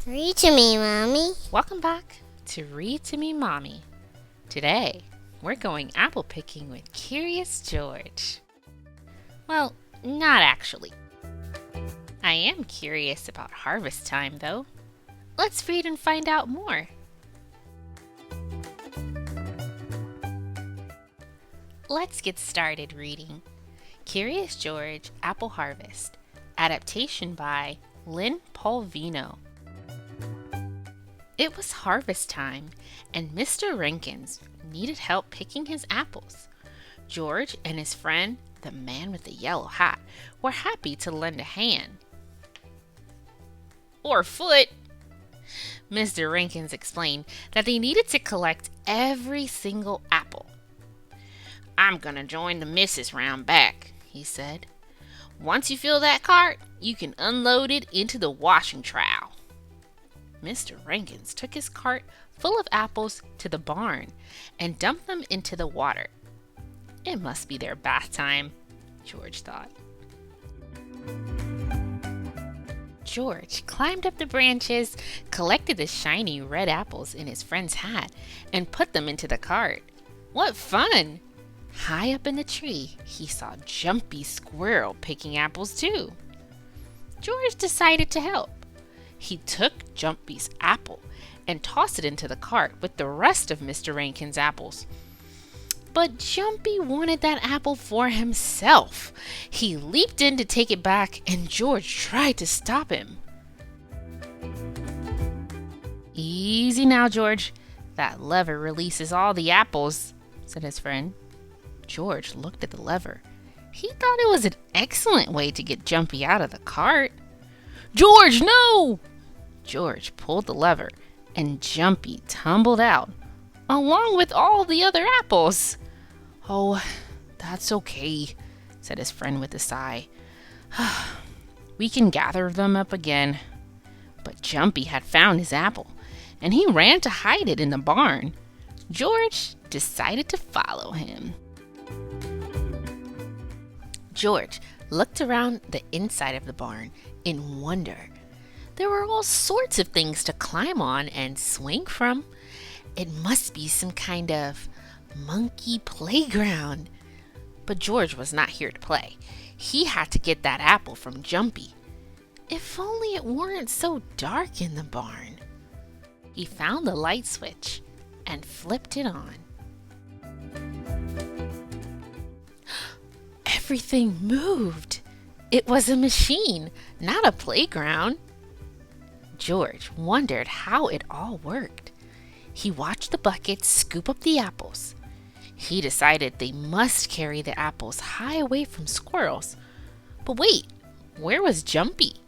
Read to me, Mommy. Welcome back to Read to Me, Mommy. Today, we're going apple picking with Curious George. Well, not actually. I am curious about harvest time, though. Let's read and find out more. Let's get started reading Curious George Apple Harvest, adaptation by Lynn Polvino. It was harvest time, and Mr. Rankins needed help picking his apples. George and his friend, the man with the yellow hat, were happy to lend a hand. Or foot. Mr. Rankins explained that they needed to collect every single apple. "I'm gonna join the missus round back," he said. "Once you fill that cart, you can unload it into the washing trowel." Mr. Rankins took his cart full of apples to the barn and dumped them into the water. It must be their bath time, George thought. George climbed up the branches, collected the shiny red apples in his friend's hat, and put them into the cart. What fun! High up in the tree, he saw Jumpy Squirrel picking apples too. George decided to help. He took Jumpy's apple and tossed it into the cart with the rest of Mr. Rankin's apples. But Jumpy wanted that apple for himself. He leaped in to take it back, and George tried to stop him. "Easy now, George. That lever releases all the apples," said his friend. George looked at the lever. He thought it was an excellent way to get Jumpy out of the cart. "George, no!" George pulled the lever, and Jumpy tumbled out, along with all the other apples. "Oh, that's okay," said his friend with a sigh. "We can gather them up again." But Jumpy had found his apple, and he ran to hide it in the barn. George decided to follow him. George looked around the inside of the barn in wonder. There were all sorts of things to climb on and swing from. It must be some kind of monkey playground. But George was not here to play. He had to get that apple from Jumpy. If only it weren't so dark in the barn. He found the light switch and flipped it on. Everything moved. It was a machine, not a playground. George wondered how it all worked. He watched the buckets scoop up the apples. He decided they must carry the apples high away from squirrels. But wait, where was Jumpy?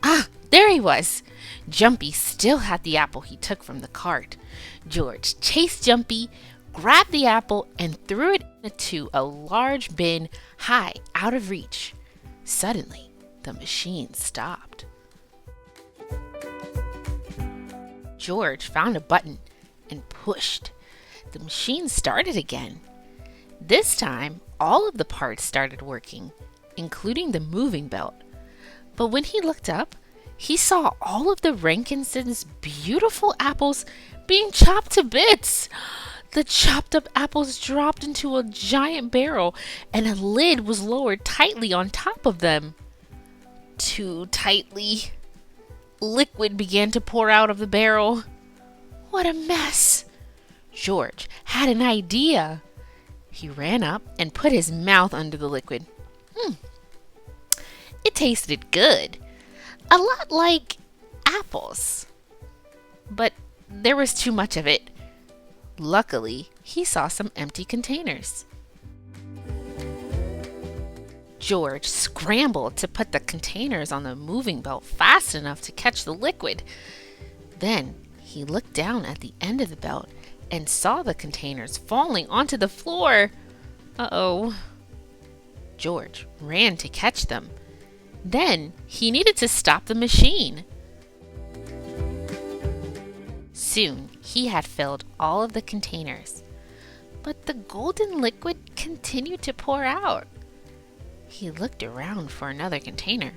Ah, there he was! Jumpy still had the apple he took from the cart. George chased Jumpy, grabbed the apple, and threw it into a large bin high out of reach. Suddenly, the machine stopped. George found a button and pushed. The machine started again. This time, all of the parts started working, including the moving belt. But when he looked up, he saw all of the Rankinsons' beautiful apples being chopped to bits. The chopped up apples dropped into a giant barrel, and a lid was lowered tightly on top of them. Too tightly. Liquid began to pour out of the barrel. What a mess! George had an idea. He ran up and put his mouth under the liquid. It tasted good. A lot like apples. But there was too much of it. Luckily, he saw some empty containers. George scrambled to put the containers on the moving belt fast enough to catch the liquid. Then he looked down at the end of the belt and saw the containers falling onto the floor. Uh-oh. George ran to catch them. Then he needed to stop the machine. Soon he had filled all of the containers, but the golden liquid continued to pour out. He looked around for another container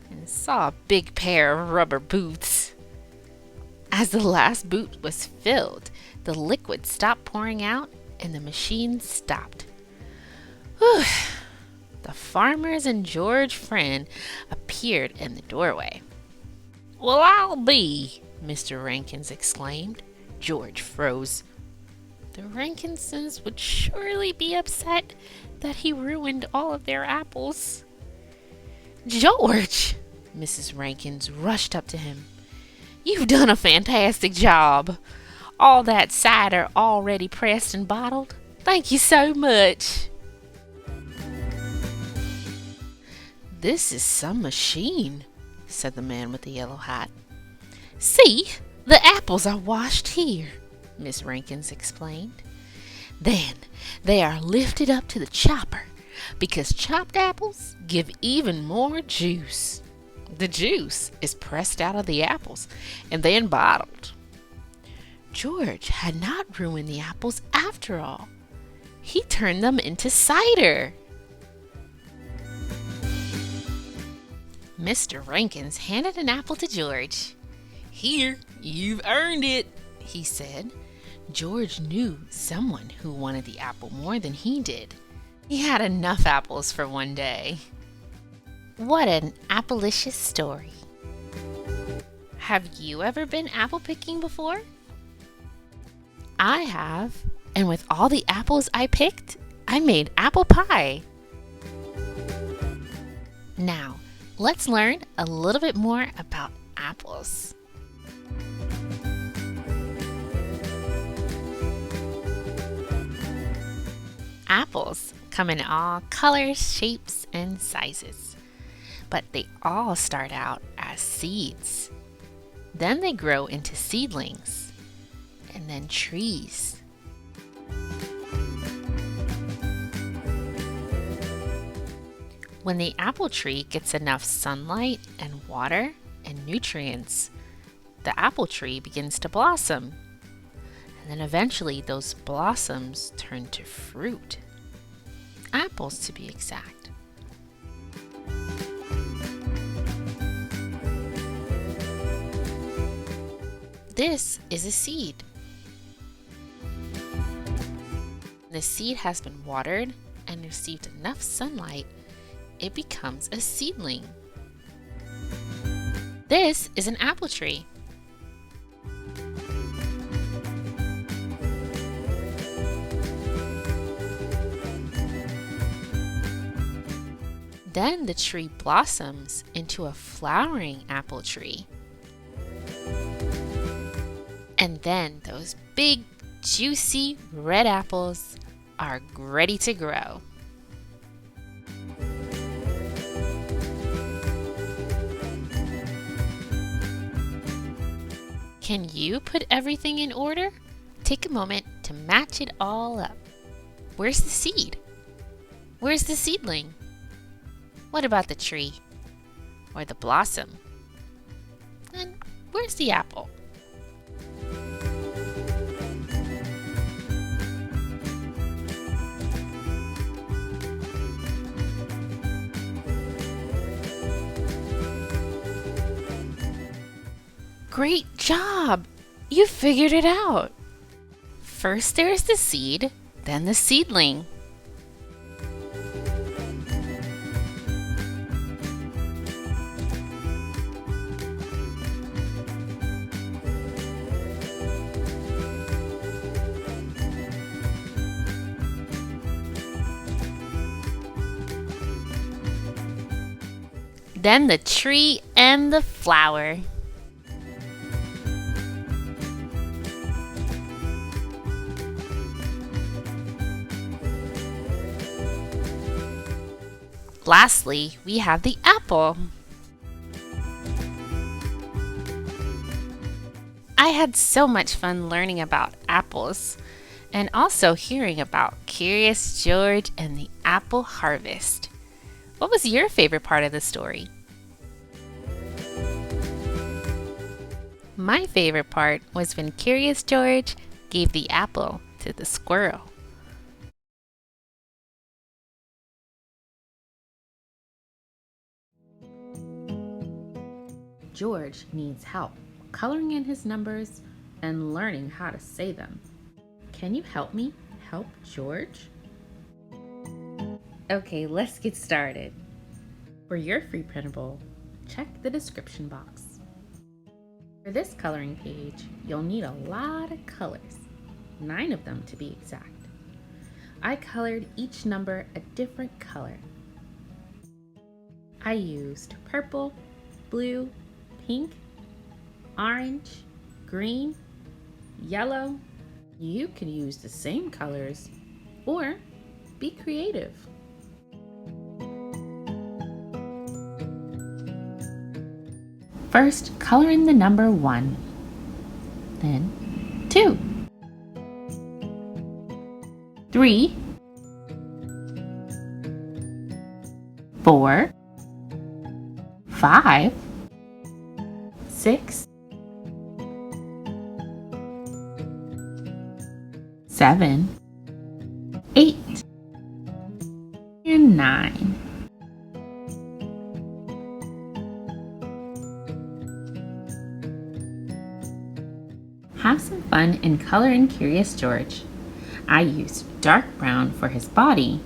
and saw a big pair of rubber boots. As the last boot was filled, the liquid stopped pouring out and the machine stopped. Whew. The farmers and George Friend appeared in the doorway. "Well, I'll be," Mr. Rankins exclaimed. George froze. The Rankinsons would surely be upset that he ruined all of their apples. "George!" Mrs. Rankins rushed up to him. "You've done a fantastic job. All that cider already pressed and bottled. Thank you so much." "This is some machine," said the man with the yellow hat. "See, the apples are washed here," Miss Rankins explained. "Then they are lifted up to the chopper because chopped apples give even more juice. The juice is pressed out of the apples and then bottled." George had not ruined the apples after all. He turned them into cider. Mr. Rankins handed an apple to George. "Here, you've earned it," he said. George knew someone who wanted the apple more than he did. He had enough apples for one day. What an appalicious story. Have you ever been apple picking before? I have, and with all the apples I picked, I made apple pie. Now, let's learn a little bit more about apples. Apples come in all colors, shapes, and sizes, but they all start out as seeds. Then they grow into seedlings, and then trees. When the apple tree gets enough sunlight and water and nutrients, the apple tree begins to blossom. And then eventually those blossoms turn to fruit. Apples, to be exact. This is a seed. The seed has been watered and received enough sunlight, it becomes a seedling. This is an apple tree. Then the tree blossoms into a flowering apple tree. And then those big, juicy red apples are ready to grow. Can you put everything in order? Take a moment to match it all up. Where's the seed? Where's the seedling? What about the tree? Or the blossom? And where's the apple? Great job! You figured it out! First there's the seed, then the seedling. Then the tree and the flower. Lastly, we have the apple. I had so much fun learning about apples and also hearing about Curious George and the apple harvest. What was your favorite part of the story? My favorite part was when Curious George gave the apple to the squirrel. George needs help. coloring in his numbers and learning how to say them. Can you help me help George? Okay, let's get started. For your free printable, check the description box. For this coloring page, you'll need a lot of colors, 9 of them to be exact. I colored each number a different color. I used purple, blue, pink, orange, green, yellow. You could use the same colors or be creative. First, color in the number 1, then 2, 3, 4, 5, 6, 7, 8, and 9. Have some fun in coloring Curious George. I used dark brown for his body.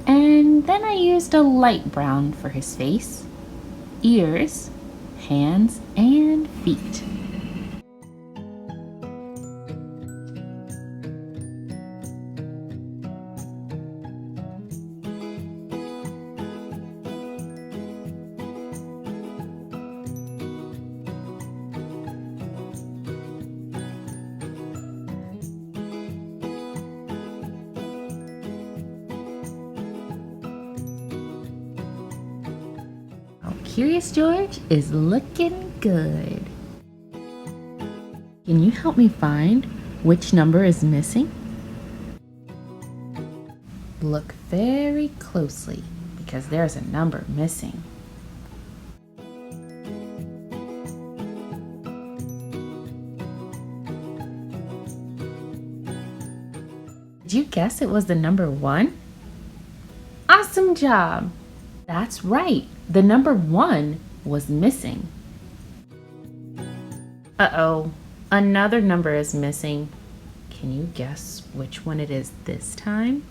And then I used a light brown for his face, ears, hands, and feet. Curious George is looking good. Can you help me find which number is missing? Look very closely because there's a number missing. Did you guess it was the number 1? Awesome job! That's right, the number 1 was missing. Uh-oh, another number is missing. Can you guess which one it is this time?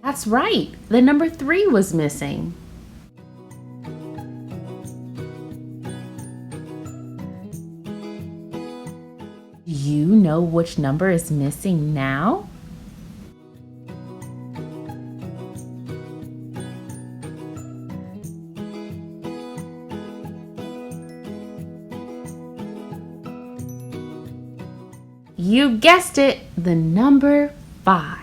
That's right, the number 3 was missing. Do you know which number is missing now? You guessed it, the number 5.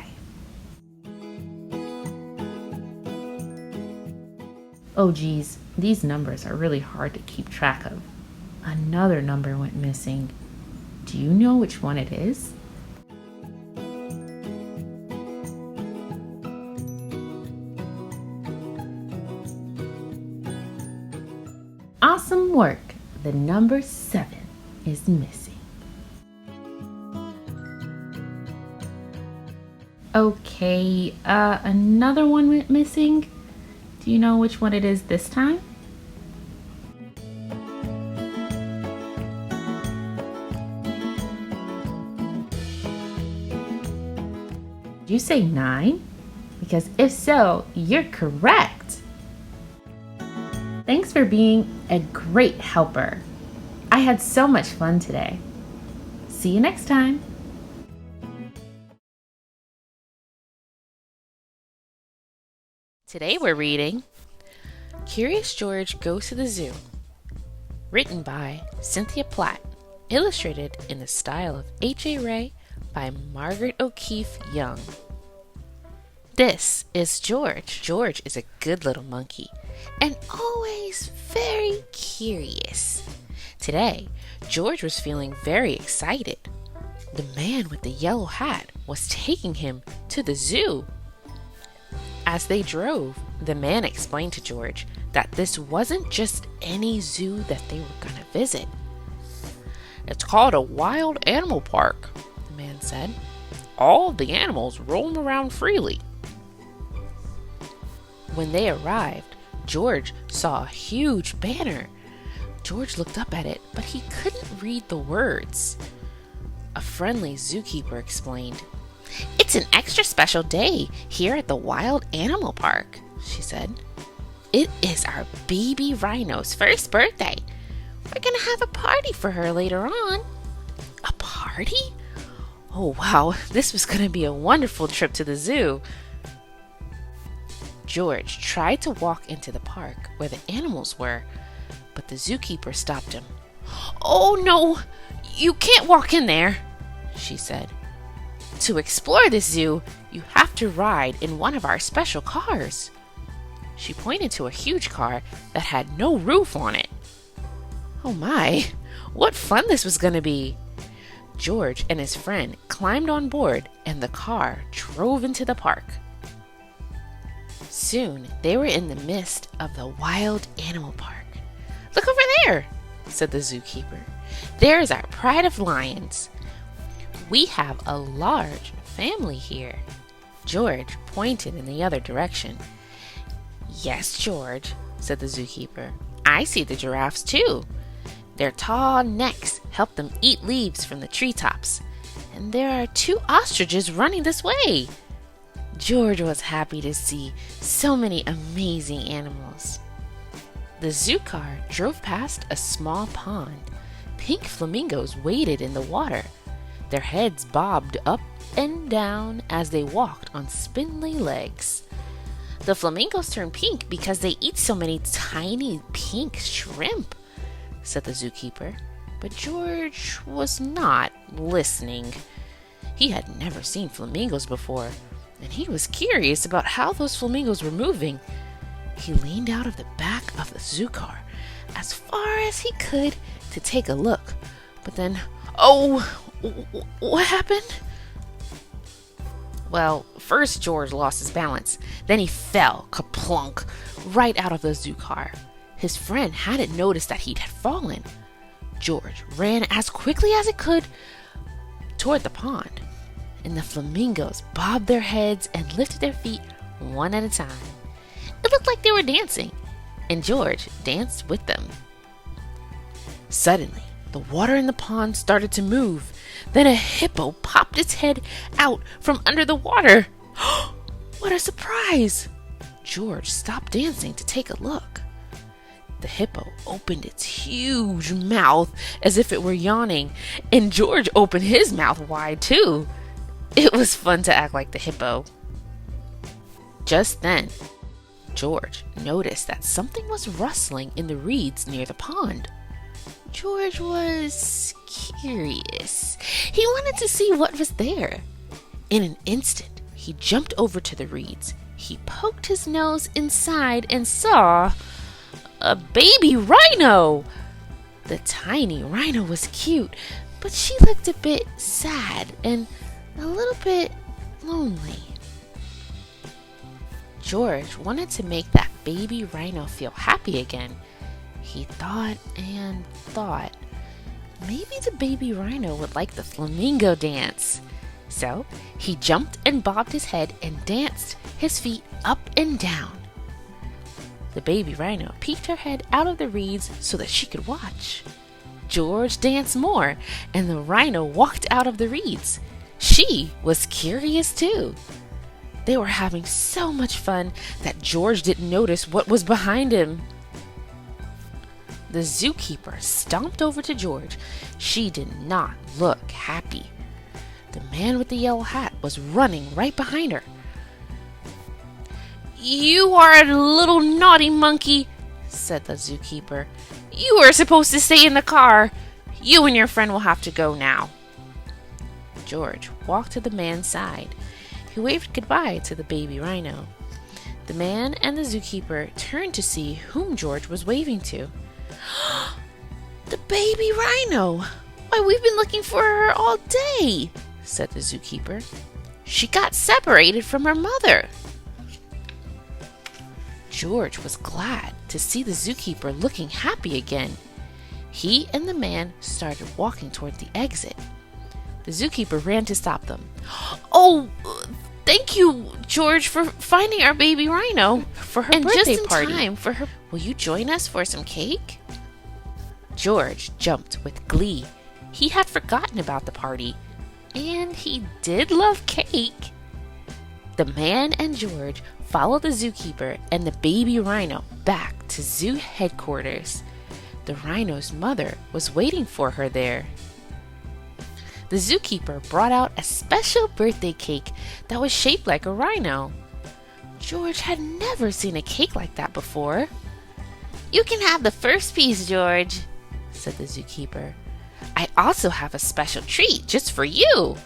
Oh geez, these numbers are really hard to keep track of. Another number went missing. Do you know which one it is? Awesome work! The number 7 is missing. Okay, another one went missing. Do you know which one it is this time? Did you say 9? Because if so, you're correct. Thanks for being a great helper. I had so much fun today. See you next time. Today we're reading Curious George Goes to the Zoo, written by Cynthia Platt, illustrated in the style of H.A. Ray by Margaret O'Keefe Young. This is George. George is a good little monkey and always very curious. Today, George was feeling very excited. The man with the yellow hat was taking him to the zoo. As they drove, the man explained to George that this wasn't just any zoo that they were going to visit. "It's called a wild animal park," the man said. "All of the animals roam around freely." When they arrived, George saw a huge banner. George looked up at it, but he couldn't read the words. A friendly zookeeper explained, "It's an extra special day here at the Wild Animal Park," she said. "It is our baby rhino's first birthday. We're going to have a party for her later on." A party? Oh wow, this was going to be a wonderful trip to the zoo. George tried to walk into the park where the animals were, but the zookeeper stopped him. "Oh no, you can't walk in there," she said. "To explore this zoo, you have to ride in one of our special cars." She pointed to a huge car that had no roof on it. Oh my, what fun this was going to be! George and his friend climbed on board and the car drove into the park. Soon they were in the midst of the Wild Animal Park. "Look over there," said the zookeeper. "There is our pride of lions. We have a large family here." George pointed in the other direction. "Yes, George," said the zookeeper. "I see the giraffes too. Their tall necks help them eat leaves from the treetops. And there are 2 ostriches running this way." George was happy to see so many amazing animals. The zoo car drove past a small pond. Pink flamingos waded in the water. Their heads bobbed up and down as they walked on spindly legs. "The flamingos turn pink because they eat so many tiny pink shrimp," said the zookeeper. But George was not listening. He had never seen flamingos before, and he was curious about how those flamingos were moving. He leaned out of the back of the zoo car as far as he could to take a look. But then, oh, what happened? Well, first George lost his balance. Then he fell, kaplunk, right out of the zoo car. His friend hadn't noticed that he had fallen. George ran as quickly as he could toward the pond, and the flamingos bobbed their heads and lifted their feet one at a time. It looked like they were dancing, and George danced with them. Suddenly, the water in the pond started to move. Then a hippo popped its head out from under the water. What a surprise! George stopped dancing to take a look. The hippo opened its huge mouth as if it were yawning, and George opened his mouth wide too. It was fun to act like the hippo. Just then, George noticed that something was rustling in the reeds near the pond. George was curious. He wanted to see what was there. In an instant, he jumped over to the reeds. He poked his nose inside and saw a baby rhino. The tiny rhino was cute, but she looked a bit sad and a little bit lonely. George wanted to make that baby rhino feel happy again. He thought and thought. Maybe the baby rhino would like the flamingo dance. So he jumped and bobbed his head and danced his feet up and down. The baby rhino peeked her head out of the reeds so that she could watch. George danced more, and the rhino walked out of the reeds. She was curious too. They were having so much fun that George didn't notice what was behind him. The zookeeper stomped over to George. She did not look happy. The man with the yellow hat was running right behind her. "You are a little naughty monkey," said the zookeeper. "You were supposed to stay in the car. You and your friend will have to go now." George walked to the man's side. He waved goodbye to the baby rhino. The man and the zookeeper turned to see whom George was waving to. The baby rhino! Why, we've been looking for her all day, said the zookeeper. She got separated from her mother. George was glad to see the zookeeper looking happy again. He and the man started walking toward the exit. The zookeeper ran to stop them. Oh, thank you, George, for finding our baby rhino for her birthday party. Just in time for her. Will you join us for some cake? George jumped with glee. He had forgotten about the party, and he did love cake. The man and George followed the zookeeper and the baby rhino back to zoo headquarters. The rhino's mother was waiting for her there. The zookeeper brought out a special birthday cake that was shaped like a rhino. George had never seen a cake like that before. You can have the first piece, George, said the zookeeper. I also have a special treat just for you.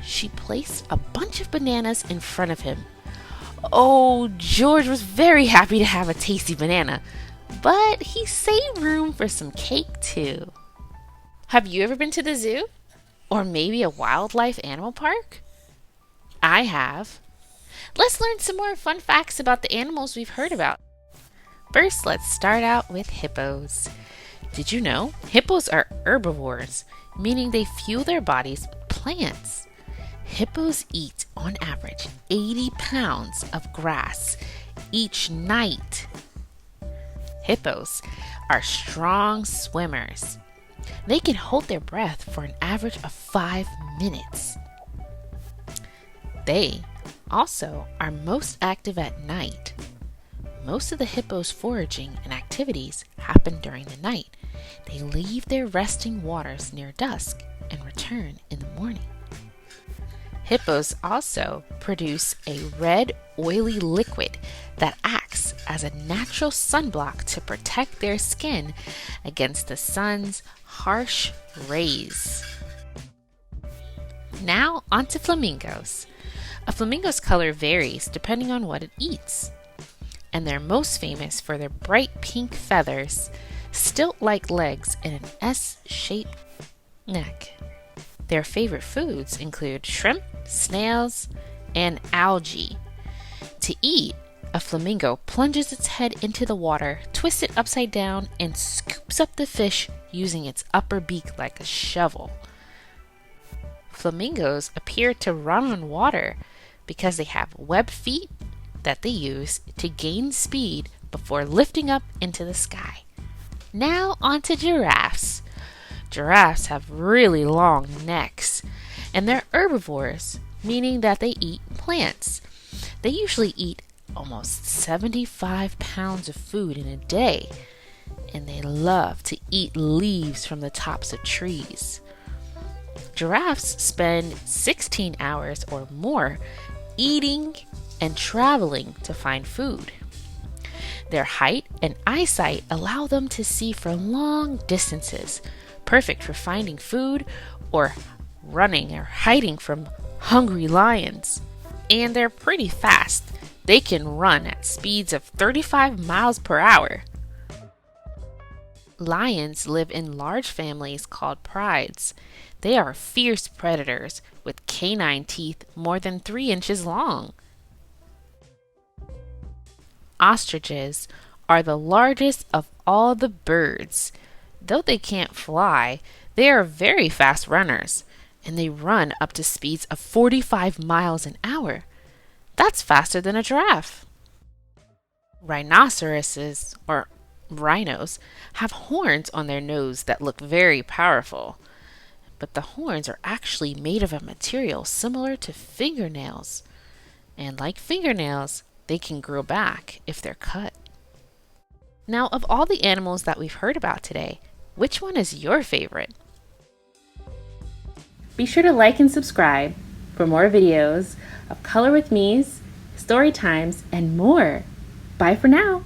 She placed a bunch of bananas in front of him. Oh, George was very happy to have a tasty banana, but he saved room for some cake too. Have you ever been to the zoo? Or maybe a wildlife animal park? I have. Let's learn some more fun facts about the animals we've heard about. First, let's start out with hippos. Did you know hippos are herbivores, meaning they fuel their bodies with plants? Hippos eat, on average, 80 pounds of grass each night. Hippos are strong swimmers. They can hold their breath for an average of 5 minutes. They also are most active at night. Most of the hippos' foraging and activities happen during the night. They leave their resting waters near dusk and return in the morning. Hippos also produce a red, oily liquid that acts as a natural sunblock to protect their skin against the sun's harsh rays. Now onto flamingos. A flamingo's color varies depending on what it eats, and they're most famous for their bright pink feathers, stilt-like legs, and an S-shaped neck. Their favorite foods include shrimp, snails, and algae. To eat, a flamingo plunges its head into the water, twists it upside down, and scoops up the fish using its upper beak like a shovel. Flamingos appear to run on water because they have webbed feet that they use to gain speed before lifting up into the sky. Now onto giraffes. Giraffes have really long necks, and they're herbivores, meaning that they eat plants. They usually eat almost 75 pounds of food in a day, and they love to eat leaves from the tops of trees. Giraffes spend 16 hours or more eating and traveling to find food. Their height and eyesight allow them to see for long distances, perfect for finding food or running or hiding from hungry lions. And they're pretty fast. They can run at speeds of 35 miles per hour. Lions live in large families called prides. They are fierce predators with canine teeth more than 3 inches long. Ostriches are the largest of all the birds. Though they can't fly, they are very fast runners, and they run up to speeds of 45 miles an hour. That's faster than a giraffe. Rhinoceroses, or rhinos, have horns on their nose that look very powerful, but the horns are actually made of a material similar to fingernails, and like fingernails, they can grow back if they're cut. Now, of all the animals that we've heard about today, which one is your favorite? Be sure to like and subscribe for more videos of Color with Me's, story times, and more. Bye for now.